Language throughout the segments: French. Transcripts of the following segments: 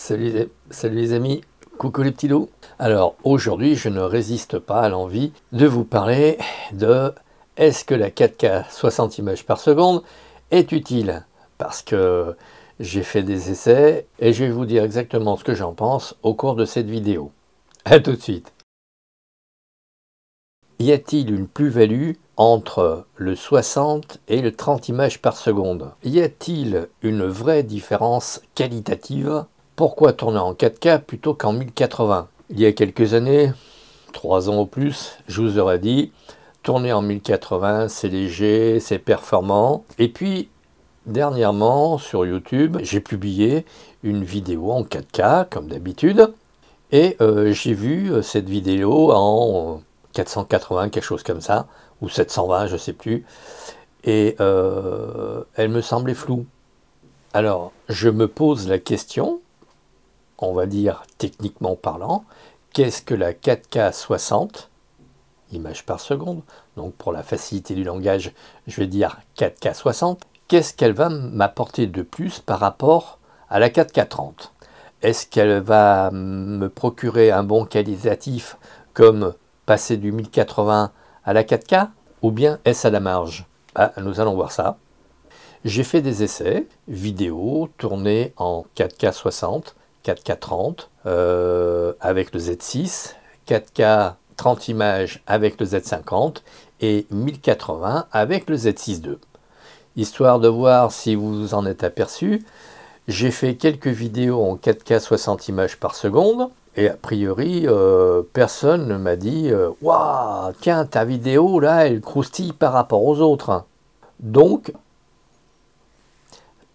Salut les amis, coucou les petits loups. Alors aujourd'hui je ne résiste pas à l'envie de vous parler de est-ce que la 4K 60 images par seconde est utile? Parce que j'ai fait des essais et je vais vous dire exactement ce que j'en pense au cours de cette vidéo. A tout de suite. Y a-t-il une plus-value entre le 60 et le 30 images par seconde? Y a-t-il une vraie différence qualitative? Pourquoi tourner en 4K plutôt qu'en 1080? Il y a quelques années, 3 ans ou plus, je vous aurais dit, tourner en 1080, c'est léger, c'est performant. Et puis, dernièrement, sur YouTube, j'ai publié une vidéo en 4K, comme d'habitude. Et j'ai vu cette vidéo en 480, quelque chose comme ça, ou 720, je ne sais plus. Et elle me semblait floue. Alors, je me pose la question, on va dire techniquement parlant, qu'est-ce que la 4K 60 images par seconde? Donc pour la facilité du langage, je vais dire 4K 60. Qu'est-ce qu'elle va m'apporter de plus par rapport à la 4K 30? Est-ce qu'elle va me procurer un bon qualitatif comme passer du 1080 à la 4K? Ou bien est-ce à la marge? Nous allons voir ça. J'ai fait des essais vidéo tournés en 4K 60, 4K 30 avec le Z6, 4K 30 images avec le Z50 et 1080 avec le Z6 II. Histoire de voir si vous vous en êtes aperçu, j'ai fait quelques vidéos en 4K 60 images par seconde et a priori personne ne m'a dit « Waouh, tiens, ta vidéo là, elle croustille par rapport aux autres ». Donc,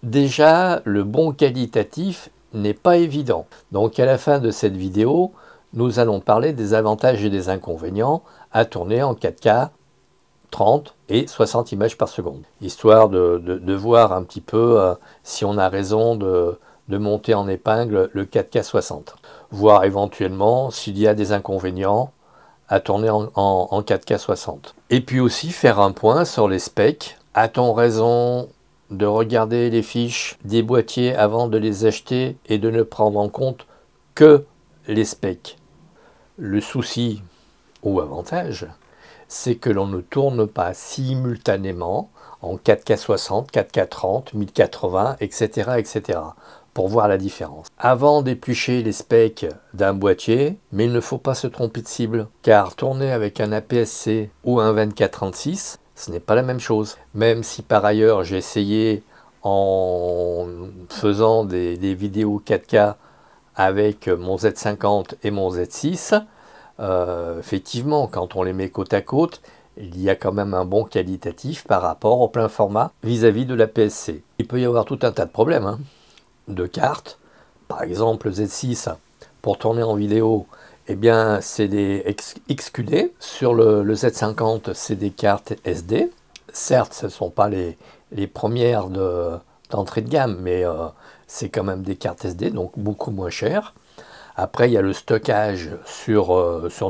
déjà, le bon qualitatif n'est pas évident. Donc à la fin de cette vidéo, nous allons parler des avantages et des inconvénients à tourner en 4K 30 et 60 images par seconde. Histoire de voir un petit peu si on a raison de monter en épingle le 4K 60. Voir éventuellement s'il y a des inconvénients à tourner en 4K 60. Et puis aussi faire un point sur les specs. A-t-on raison de regarder les fiches des boîtiers avant de les acheter et de ne prendre en compte que les specs? Le souci ou avantage, c'est que l'on ne tourne pas simultanément en 4K 60, 4K 30, 1080, etc., etc. pour voir la différence. Avant d'éplucher les specs d'un boîtier, mais il ne faut pas se tromper de cible, car tourner avec un APS-C ou un 2436, ce n'est pas la même chose. Même si par ailleurs j'ai essayé en faisant des vidéos 4K avec mon Z50 et mon Z6, effectivement, quand on les met côte à côte, il y a quand même un bon qualitatif par rapport au plein format vis-à-vis de l'APS-C. Il peut y avoir tout un tas de problèmes de cartes. Par exemple, le Z6, pour tourner en vidéo, eh bien, c'est des XQD. Sur le Z50, c'est des cartes SD. Certes, ce ne sont pas les premières d'entrée de gamme, mais c'est quand même des cartes SD, donc beaucoup moins chères. Après, il y a le stockage sur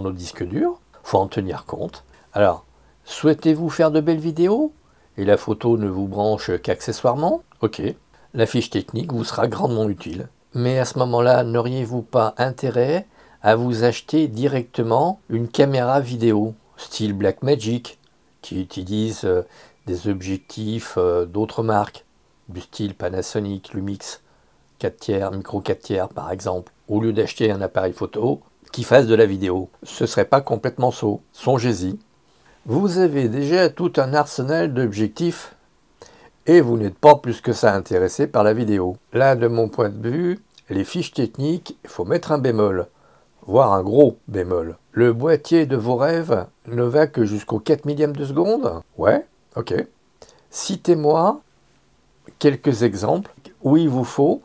nos disques durs. Il faut en tenir compte. Alors, souhaitez-vous faire de belles vidéos et la photo ne vous branche qu'accessoirement? Ok, la fiche technique vous sera grandement utile. Mais à ce moment-là, n'auriez-vous pas intérêt à vous acheter directement une caméra vidéo, style Blackmagic, qui utilise des objectifs d'autres marques, du style Panasonic, Lumix, 4 tiers, micro 4 tiers par exemple, au lieu d'acheter un appareil photo qui fasse de la vidéo. Ce ne serait pas complètement sot, songez-y. Vous avez déjà tout un arsenal d'objectifs et vous n'êtes pas plus que ça intéressé par la vidéo. Là, de mon point de vue, les fiches techniques, il faut mettre un bémol, voire un gros bémol. Le boîtier de vos rêves ne va que jusqu'au 4 millième de seconde? Ouais, ok. Citez-moi quelques exemples où il vous faut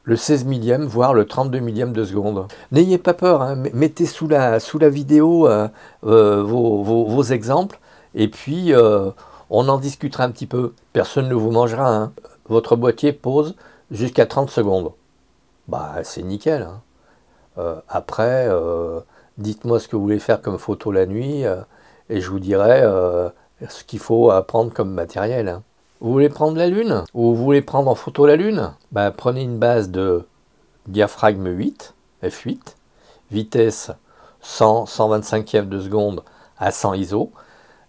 le 16 millième, voire le 32 millième de seconde. N'ayez pas peur, mettez sous la vidéo vos exemples, et puis on en discutera un petit peu. Personne ne vous mangera. Votre boîtier pose jusqu'à 30 secondes. C'est nickel. Après, dites-moi ce que vous voulez faire comme photo la nuit, et je vous dirai ce qu'il faut prendre comme matériel. Vous voulez prendre la Lune? Ou vous voulez prendre en photo la Lune? Prenez une base de diaphragme 8, f8, vitesse 100-125e de seconde à 100 ISO.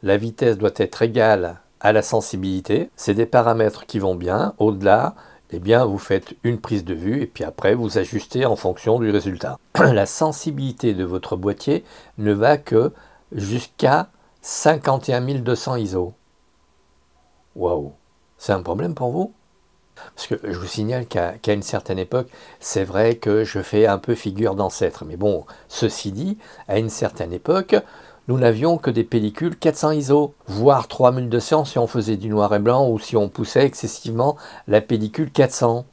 La vitesse doit être égale à la sensibilité. C'est des paramètres qui vont bien. Au-delà, eh bien, vous faites une prise de vue et puis après, vous ajustez en fonction du résultat. La sensibilité de votre boîtier ne va que jusqu'à 51 200 ISO. Waouh! C'est un problème pour vous? Parce que je vous signale qu'à une certaine époque, c'est vrai que je fais un peu figure d'ancêtre. Mais bon, ceci dit, à une certaine époque, nous n'avions que des pellicules 400 ISO, voire 3200 si on faisait du noir et blanc ou si on poussait excessivement la pellicule 400.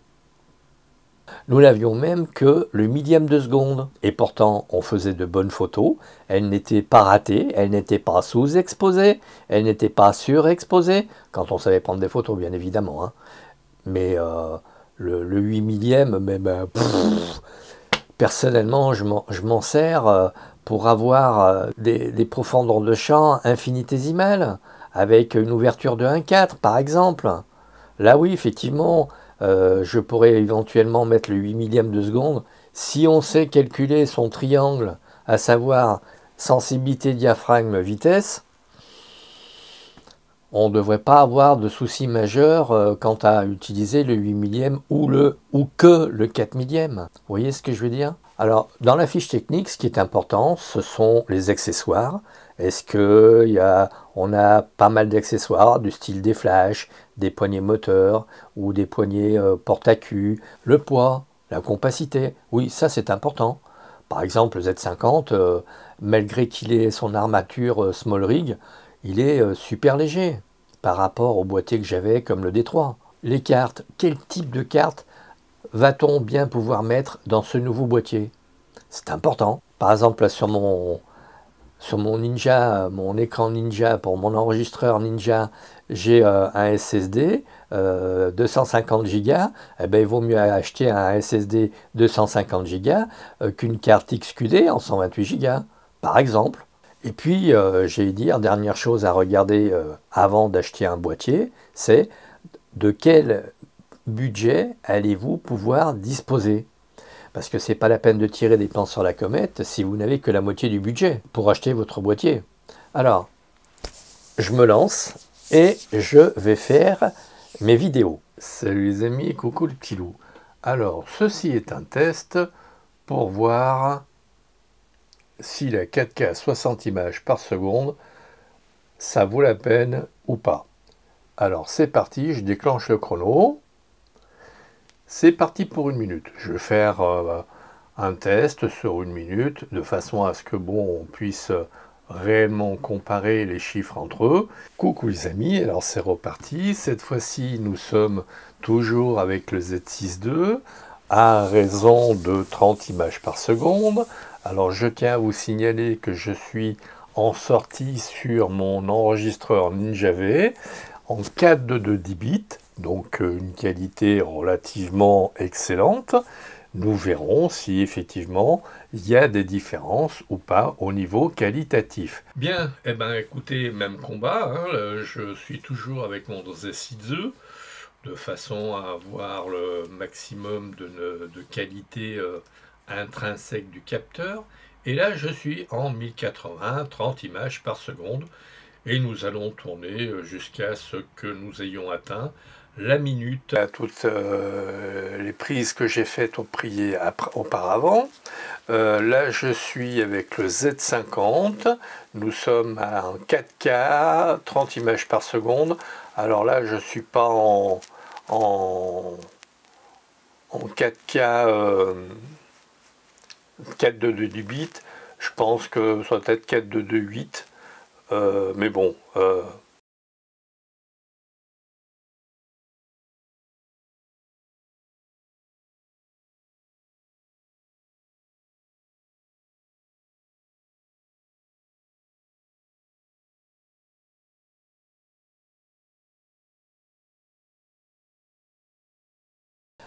Nous n'avions même que le millième de seconde. Et pourtant, on faisait de bonnes photos. Elles n'étaient pas ratées, elles n'étaient pas sous-exposées, elles n'étaient pas surexposées, quand on savait prendre des photos, bien évidemment. Hein. Mais le 8 millième, personnellement, je m'en sers pour avoir des profondeurs de champ infinitésimales, avec une ouverture de 1,4 par exemple. Là oui, effectivement, je pourrais éventuellement mettre le 8 millième de seconde. Si on sait calculer son triangle, à savoir sensibilité, diaphragme, vitesse, on ne devrait pas avoir de soucis majeurs quant à utiliser le 8 millième ou que le 4 millième. Vous voyez ce que je veux dire? Alors, dans la fiche technique, ce qui est important, ce sont les accessoires. Est-ce qu'on a pas mal d'accessoires du style des flashs, des poignées moteurs ou des poignées porte-à-cul, le poids, la compacité? Oui, ça c'est important. Par exemple, le Z50, malgré qu'il ait son armature small rig, il est super léger par rapport au boîtier que j'avais comme le D3. Les cartes, quel type de carte va-t-on bien pouvoir mettre dans ce nouveau boîtier? C'est important. Par exemple, là, sur mon Ninja, mon écran Ninja, pour mon enregistreur Ninja, j'ai un SSD 250 Go. Eh ben, il vaut mieux acheter un SSD 250 Go qu'une carte XQD en 128 Go, par exemple. Et puis, j'ai dire, dernière chose à regarder avant d'acheter un boîtier, c'est de quel budget allez-vous pouvoir disposer? Parce que ce n'est pas la peine de tirer des plans sur la comète si vous n'avez que la moitié du budget pour acheter votre boîtier. Alors, je me lance et je vais faire mes vidéos. Salut les amis, coucou le petit loup. Alors, ceci est un test pour voir si la 4K 60 images par seconde, ça vaut la peine ou pas. Alors c'est parti, je déclenche le chrono. C'est parti pour 1 minute. Je vais faire un test sur 1 minute, de façon à ce que on puisse réellement comparer les chiffres entre eux. Coucou les amis, alors c'est reparti. Cette fois-ci, nous sommes toujours avec le Z6 II, à raison de 30 images par seconde. Alors je tiens à vous signaler que je suis en sortie sur mon enregistreur Ninja V en 4.2 10 bits, donc une qualité relativement excellente. Nous verrons si effectivement il y a des différences ou pas au niveau qualitatif. Bien, eh ben écoutez, même combat, hein, je suis toujours avec mon Z6 II, de façon à avoir le maximum de qualité intrinsèque du capteur. Et là, je suis en 1080, 30 images par seconde. Et nous allons tourner jusqu'à ce que nous ayons atteint la minute. À toutes les prises que j'ai faites auparavant. Là, je suis avec le Z50. Nous sommes en 4K, 30 images par seconde. Alors là, je ne suis pas en 4K 4.2 10 bits. Je pense que ça doit être 4.2 8. Mais bon.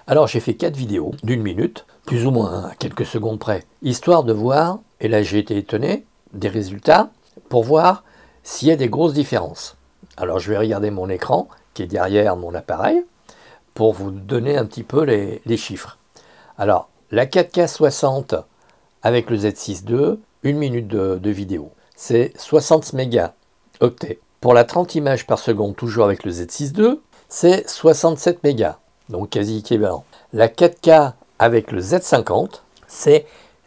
Alors j'ai fait 4 vidéos d'1 minute, plus ou moins à quelques secondes près, histoire de voir, et là j'ai été étonné, des résultats, pour voir s'il y a des grosses différences. Alors je vais regarder mon écran, qui est derrière mon appareil, pour vous donner un petit peu les chiffres. Alors, la 4K 60 avec le Z6 II, 1 minute de vidéo. C'est 60 mégaoctets. Pour la 30 images par seconde, toujours avec le Z6 II, c'est 67 mégas, donc quasi équivalent. La 4K avec le Z50, c'est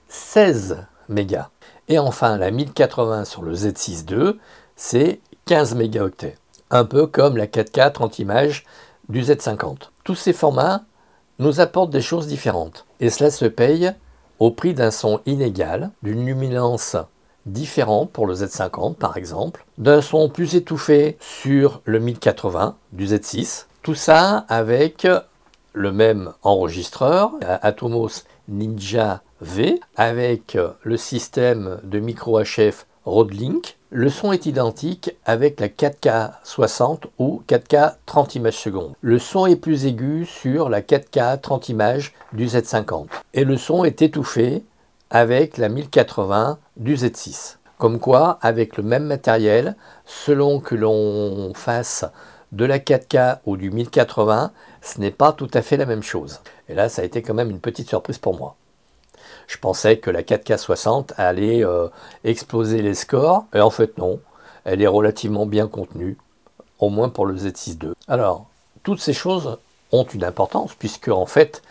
16 mégas. Et enfin, la 1080 sur le Z6 II, c'est 15 mégaoctets. Un peu comme la 4K 30 images du Z50. Tous ces formats nous apportent des choses différentes. Et cela se paye au prix d'un son inégal, d'une luminance différente pour le Z50 par exemple, d'un son plus étouffé sur le 1080 du Z6. Tout ça avec le même enregistreur, Atomos Ninja V, avec le système de micro HF Rode Link. Le son est identique avec la 4K 60 ou 4K 30 images secondes. Le son est plus aigu sur la 4K 30 images du Z50. Et le son est étouffé avec la 1080 du Z6. Comme quoi, avec le même matériel, selon que l'on fasse de la 4K ou du 1080, ce n'est pas tout à fait la même chose. Et là, ça a été quand même une petite surprise pour moi. Je pensais que la 4K 60 allait exploser les scores, et en fait non, elle est relativement bien contenue, au moins pour le Z6 II. Alors, toutes ces choses ont une importance, puisque en fait,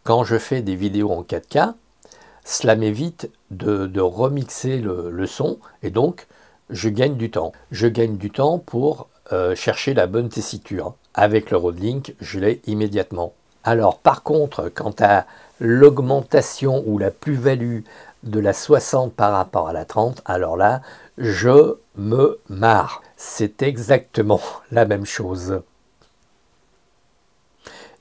quand je fais des vidéos en 4K, cela m'évite de remixer le son, et donc je gagne du temps. Je gagne du temps pour chercher la bonne tessiture. Avec le Rode Link, je l'ai immédiatement. Alors par contre, quant à l'augmentation ou la plus-value de la 60 par rapport à la 30, alors là, je me marre. C'est exactement la même chose.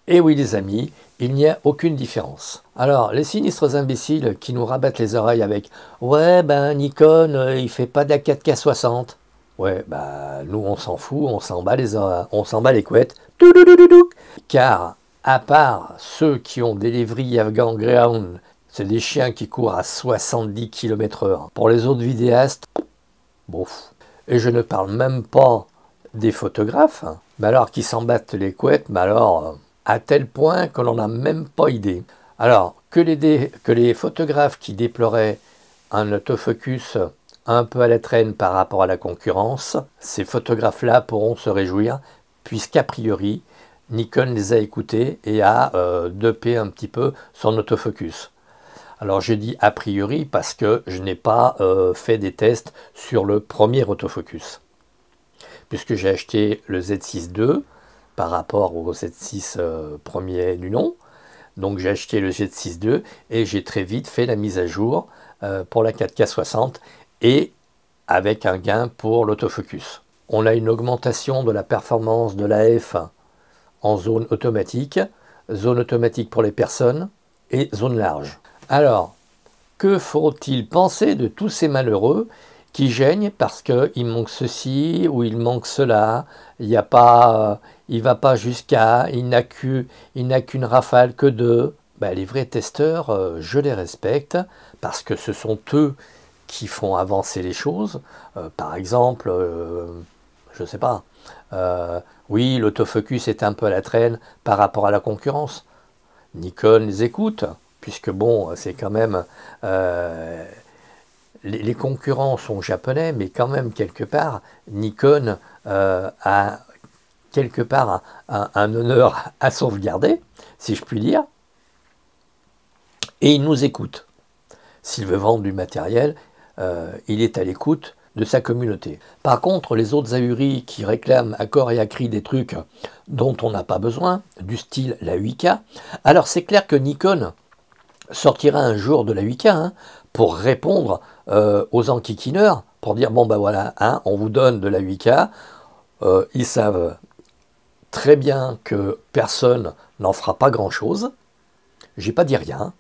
Et oui les amis, il n'y a aucune différence. Alors, les sinistres imbéciles qui nous rabattent les oreilles avec « Ouais, ben Nikon, il fait pas de la 4K 60 ». Ouais, bah nous on s'en fout, on s'en bat les couettes. Car, à part ceux qui ont des lévries Afghan Greyhound, c'est des chiens qui courent à 70 km/h. Pour les autres vidéastes, bof. Et je ne parle même pas des photographes, mais alors qui s'en battent les couettes, mais alors à tel point qu'on n'en a même pas idée. Alors, que les photographes qui déploraient un autofocus un peu à la traîne par rapport à la concurrence, ces photographes-là pourront se réjouir, puisqu'a priori, Nikon les a écoutés et a dopé un petit peu son autofocus. Alors je dis a priori parce que je n'ai pas fait des tests sur le premier autofocus. Puisque j'ai acheté le Z6 II par rapport au Z6 premier du nom. Donc j'ai acheté le Z6 II et j'ai très vite fait la mise à jour pour la 4K 60 et avec un gain pour l'autofocus. On a une augmentation de la performance de l'AF en zone automatique pour les personnes et zone large. Alors, que faut-il penser de tous ces malheureux qui gênent parce qu'il manque ceci ou il manque cela, il va pas jusqu'à, il n'a qu'une rafale que deux. Ben, les vrais testeurs, je les respecte parce que ce sont eux qui font avancer les choses. Par exemple, je ne sais pas, oui, l'autofocus est un peu à la traîne par rapport à la concurrence. Nikon les écoute, puisque bon, c'est quand même... les concurrents sont japonais, mais quand même, quelque part, Nikon a quelque part un honneur à sauvegarder, si je puis dire, et il nous écoute. S'il veut vendre du matériel, il est à l'écoute de sa communauté. Par contre, les autres ahuris qui réclament à corps et à cri des trucs dont on n'a pas besoin, du style la 8K, alors c'est clair que Nikon sortira un jour de la 8K hein, pour répondre aux enquiquineurs, pour dire bon ben voilà, hein, on vous donne de la 8K, ils savent très bien que personne n'en fera pas grand chose, j'ai pas dit rien,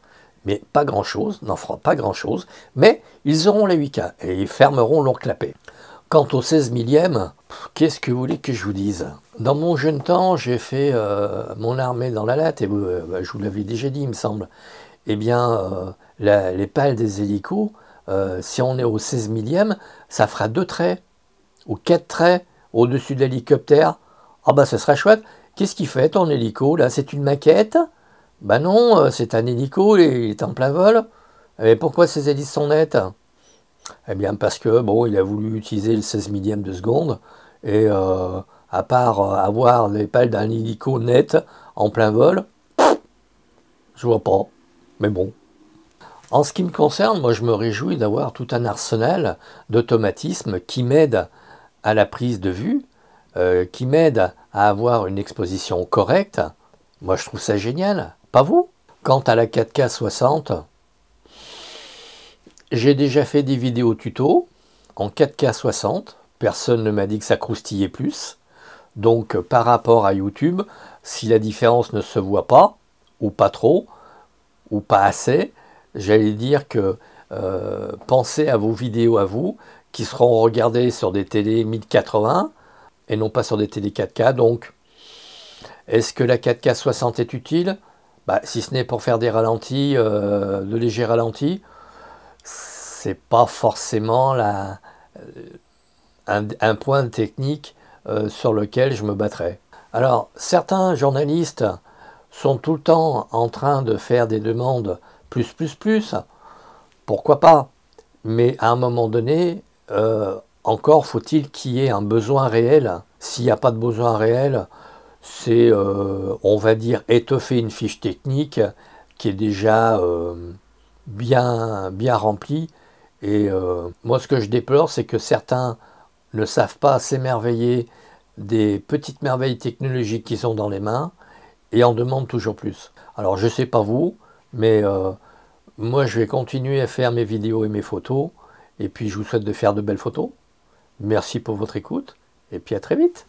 mais pas grand chose, n'en fera pas grand chose, mais ils auront la 8K et ils fermeront leur clapet. Quant au 16 millième, qu'est-ce que vous voulez que je vous dise? Dans mon jeune temps, j'ai fait mon armée dans la latte, et je vous l'avais déjà dit, il me semble. Eh bien, les pales des hélicos, si on est au 16 millième, ça fera 2 traits, ou 4 traits au-dessus de l'hélicoptère. Ah bah, ce sera chouette. Qu'est-ce qu'il fait ton hélico, là? C'est une maquette? Ben non, c'est un hélico, il est en plein vol. Mais pourquoi ces hélices sont nettes? Eh bien parce que bon, il a voulu utiliser le 16 millième de seconde et à part avoir les pales d'un hélico net en plein vol, je vois pas. Mais bon. En ce qui me concerne, moi je me réjouis d'avoir tout un arsenal d'automatismes qui m'aident à la prise de vue, qui m'aident à avoir une exposition correcte. Moi je trouve ça génial, pas vous? Quant à la 4K 60, j'ai déjà fait des vidéos tuto en 4K 60. Personne ne m'a dit que ça croustillait plus. Donc par rapport à YouTube, si la différence ne se voit pas, ou pas trop, ou pas assez, j'allais dire que pensez à vos vidéos à vous, qui seront regardées sur des télé 1080 et non pas sur des télé 4K. Donc, est-ce que la 4K 60 est utile? Bah, si ce n'est pour faire des ralentis, de légers ralentis, c'est pas forcément un point technique sur lequel je me battrais. Alors, certains journalistes sont tout le temps en train de faire des demandes plus, pourquoi pas? Mais à un moment donné, encore faut-il qu'il y ait un besoin réel. S'il n'y a pas de besoin réel, c'est, on va dire, étoffer une fiche technique qui est déjà bien remplie. Et moi, ce que je déplore, c'est que certains ne savent pas s'émerveiller des petites merveilles technologiques qu'ils ont dans les mains et en demandent toujours plus. Alors, je ne sais pas vous, mais moi, je vais continuer à faire mes vidéos et mes photos. Et puis, je vous souhaite de faire de belles photos. Merci pour votre écoute. Et puis, à très vite.